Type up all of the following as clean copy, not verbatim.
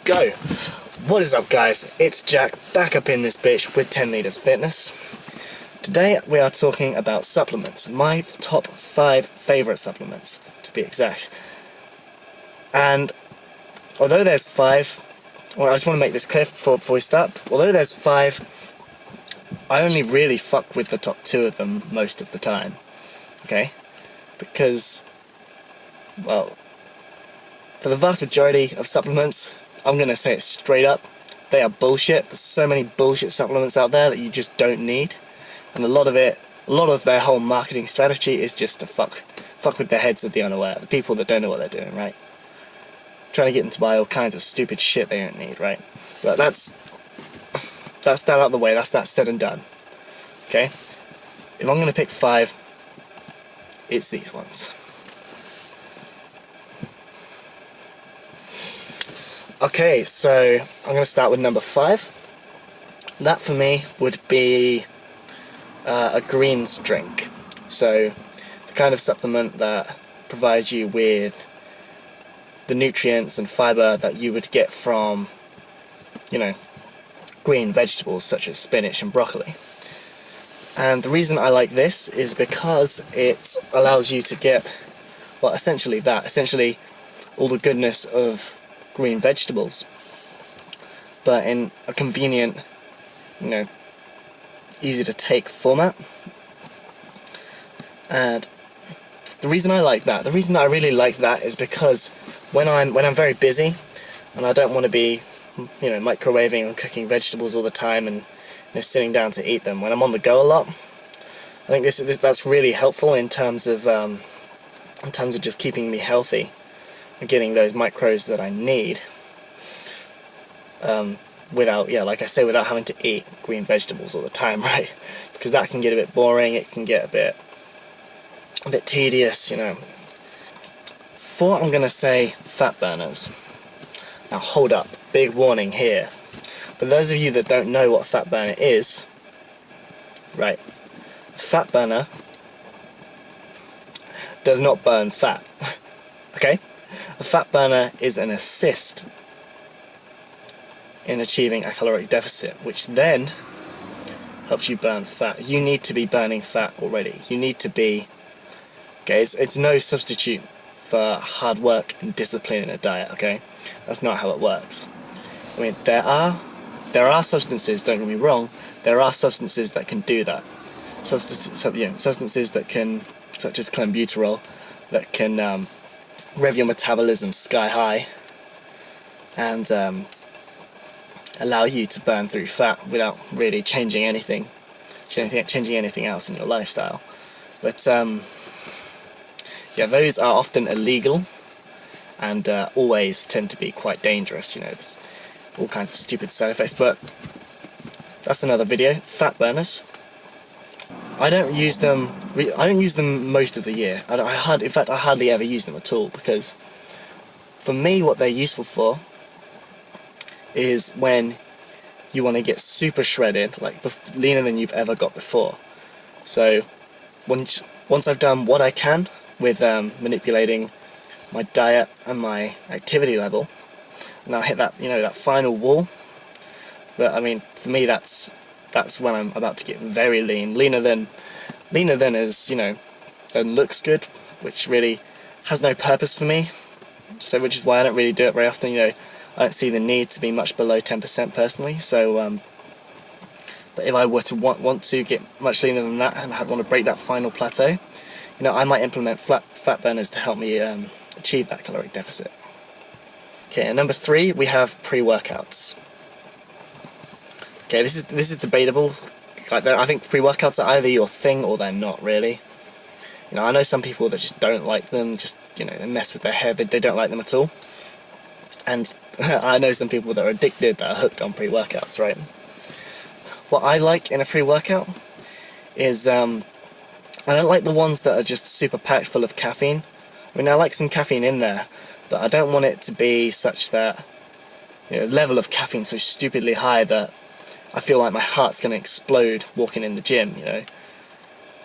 go. What is up, guys? It's Jack, back up in this bitch with 10 Liters Fitness. Today we are talking about supplements, my top 5 favourite supplements, to be exact. And although there's 5, well, I just want to make this clear before we start. Although there's 5, I only really fuck with the top 2 of them most of the time. Okay? Because, well, for the vast majority of supplements, I'm going to say it straight up, they are bullshit. There's so many bullshit supplements out there that you just don't need. And a lot of their whole marketing strategy is just to fuck with the heads of the unaware, the people that don't know what they're doing, right? Trying to get them to buy all kinds of stupid shit they don't need, right? But that's that out of the way, that's that said and done. Okay? If I'm going to pick 5, it's these ones. Okay, so I'm going to start with number 5. That for me would be a greens drink. So the kind of supplement that provides you with the nutrients and fibre that you would get from, you know, green vegetables such as spinach and broccoli. And the reason I like this is because it allows you to get, well, essentially all the goodness of green vegetables, but in a convenient, you know, easy to take format. And the reason I like that, the reason that I really like that is because when I'm very busy and I don't want to be, you know, microwaving and cooking vegetables all the time and, you know, sitting down to eat them, when I'm on the go a lot, I think that's really helpful in terms of just keeping me healthy and getting those micros that I need, without, yeah, like I say, without having to eat green vegetables all the time, right? Because that can get a bit boring, it can get a bit tedious, you know. 4, I'm gonna say fat burners. Now hold up, big warning here. For those of you that don't know what a fat burner is, right, a fat burner does not burn fat, okay? A fat burner is an assist in achieving a caloric deficit, which then helps you burn fat. You need to be burning fat already. You need to be, okay, it's no substitute for hard work and discipline in a diet, okay? That's not how it works. I mean, there are substances, don't get me wrong, there are substances that can do that. Substances that can, such as clenbuterol, that can rev your metabolism sky high and allow you to burn through fat without really changing anything else in your lifestyle. But yeah, those are often illegal and always tend to be quite dangerous. You know, there's all kinds of stupid side effects, but that's another video. Fat burners. I don't use them most of the year. In fact, I hardly ever use them at all, because for me what they're useful for is when you want to get super shredded, like leaner than you've ever got before. So once I've done what I can with manipulating my diet and my activity level, and I'll hit that, you know, that final wall. But I mean, for me that's when I'm about to get very leaner than is, you know, and looks good, which really has no purpose for me. So which is why I don't really do it very often. You know, I don't see the need to be much below 10% personally. So but if I were to want to get much leaner than that and I want to break that final plateau, you know, I might implement fat burners to help me achieve that caloric deficit. Okay, and number 3, we have pre-workouts. Okay, this is debatable. Like, I think pre-workouts are either your thing or they're not, really. You know, I know some people that just don't like them, just, you know, they mess with their head, they don't like them at all. And I know some people that are addicted, that are hooked on pre-workouts, right? What I like in a pre-workout is, I don't like the ones that are just super packed full of caffeine. I mean, I like some caffeine in there, but I don't want it to be such that, you know, level of caffeine so stupidly high that I feel like my heart's going to explode walking in the gym, you know.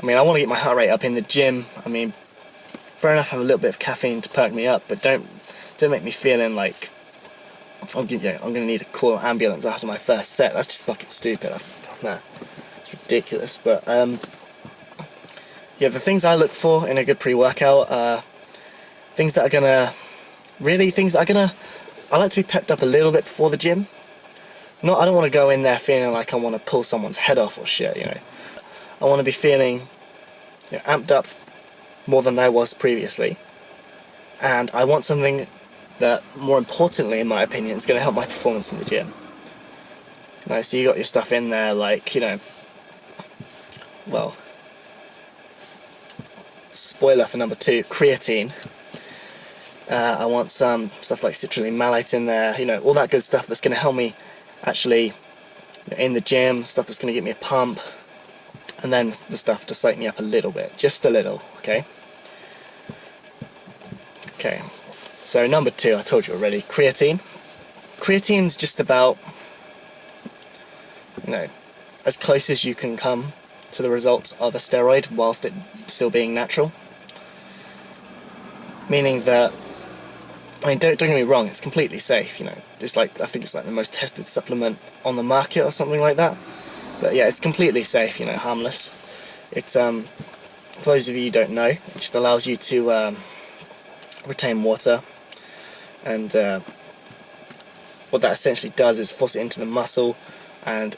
I mean, I want to get my heart rate up in the gym. I mean, fair enough, have a little bit of caffeine to perk me up, but don't make me feeling like I'm gonna need to call an ambulance after my first set. That's just fucking stupid. Nah, it's ridiculous. But yeah, the things I look for in a good pre-workout are things that are gonna I like to be pepped up a little bit before the gym. I don't want to go in there feeling like I want to pull someone's head off or shit, you know. I want to be feeling, you know, amped up more than I was previously. And I want something that, more importantly, in my opinion, is going to help my performance in the gym. You know, so you got your stuff in there like, you know, well, spoiler for number 2, creatine. I want some stuff like citrulline malate in there, you know, all that good stuff that's going to help me actually, you know, in the gym, stuff that's going to get me a pump, and then the stuff to psych me up a little bit, just a little, okay? Okay, so number 2, I told you already, creatine. Creatine's just about, you know, as close as you can come to the results of a steroid whilst it still being natural. Meaning that, I mean, don't get me wrong, it's completely safe, you know. It's like, I think it's like the most tested supplement on the market or something like that. But yeah, it's completely safe, you know, harmless. It's, for those of you who don't know, it just allows you to retain water. And what that essentially does is force it into the muscle, and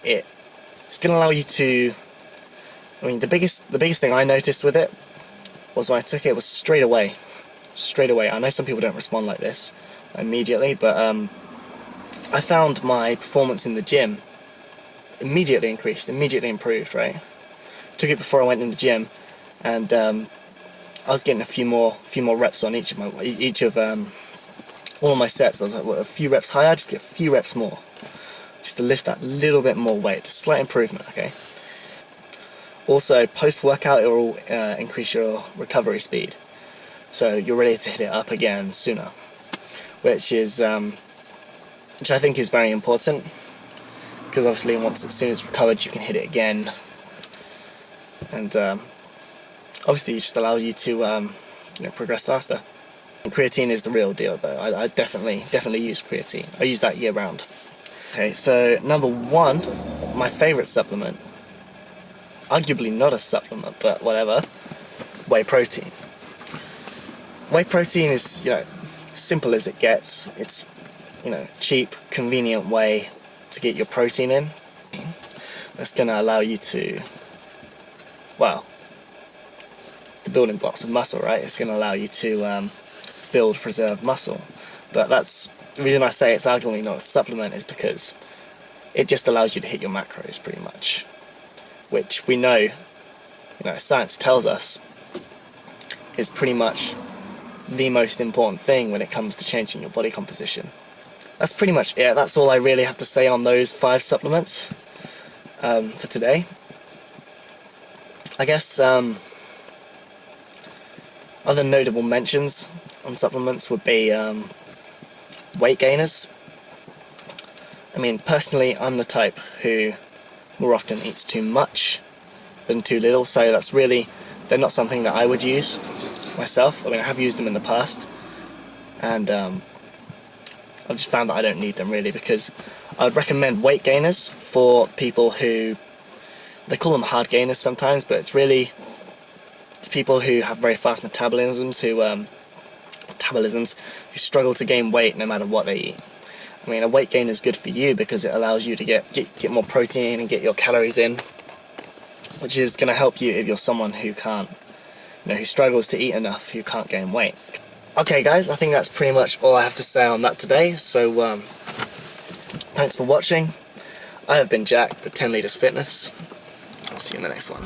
it's going to allow you to, I mean, the biggest thing I noticed with it was when I took it was straight away. I know some people don't respond like this immediately, but I found my performance in the gym immediately increased, immediately improved, right? Took it before I went in the gym, and I was getting a few more reps on each of all of my sets. I was like, well, a few reps higher, just get a few reps more, just to lift that little bit more weight. Slight improvement, okay? Also, post-workout, it will increase your recovery speed, so you're ready to hit it up again sooner, which I think is very important, because obviously as soon as it's recovered, you can hit it again, and obviously it just allows you to you know, progress faster. And creatine is the real deal, though. I definitely use creatine. I use that year round. Okay, so number 1, my favourite supplement, arguably not a supplement, but whatever, whey protein. Whey protein is, you know, simple as it gets. It's, you know, cheap, convenient way to get your protein in. That's going to allow you to, well, the building blocks of muscle, right? It's going to allow you to build, preserve muscle. But that's the reason I say it's arguably not a supplement, is because it just allows you to hit your macros pretty much, which we know, you know, science tells us is pretty much the most important thing when it comes to changing your body composition. That's pretty much it. That's all I really have to say on those 5 supplements for today. I guess other notable mentions on supplements would be weight gainers. I mean, personally, I'm the type who more often eats too much than too little, so they're not something that I would use myself. I mean, I have used them in the past, and I've just found that I don't need them really, because I would recommend weight gainers for people who, they call them hard gainers sometimes, but it's people who have very fast metabolisms, who struggle to gain weight no matter what they eat. I mean, a weight gainer is good for you because it allows you to get more protein and get your calories in, which is going to help you if you're someone who can't, you know, who struggles to eat enough, who can't gain weight. Okay guys, I think that's pretty much all I have to say on that today, so thanks for watching. I have been Jack with 10 Liters Fitness. I'll see you in the next one.